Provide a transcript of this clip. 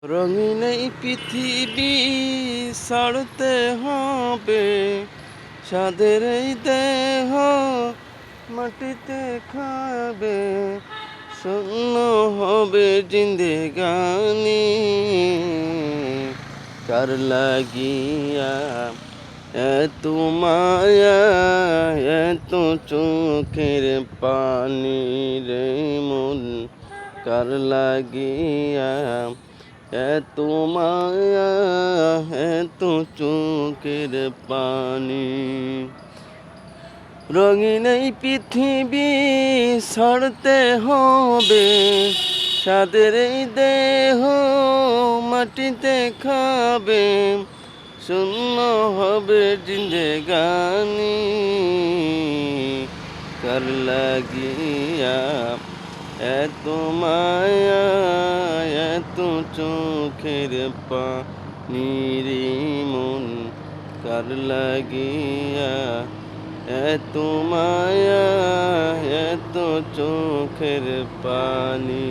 রঙিন এই পৃথিবী ছাড়তে হবে, সাদের এই দেহ মাটিতে খাবে, শূন্য হবে জিন্দেগানি। কার লাগিয়া এত মায়া, এত চোখের পানি রে মন, কার লাগিয়া এত মায়া, এত চোখের পানি। রঙিন এই পৃথিবী ছাড়তে হবে, সাদের এই দেহ মাটিতে খাবে, শূন্য হবে জিন্দেগানি। কার লাগিয়া এত মায়া, এত চোখের পানি রে মন, কার লাগিয়া এত মায়া, এত চোখের পানি।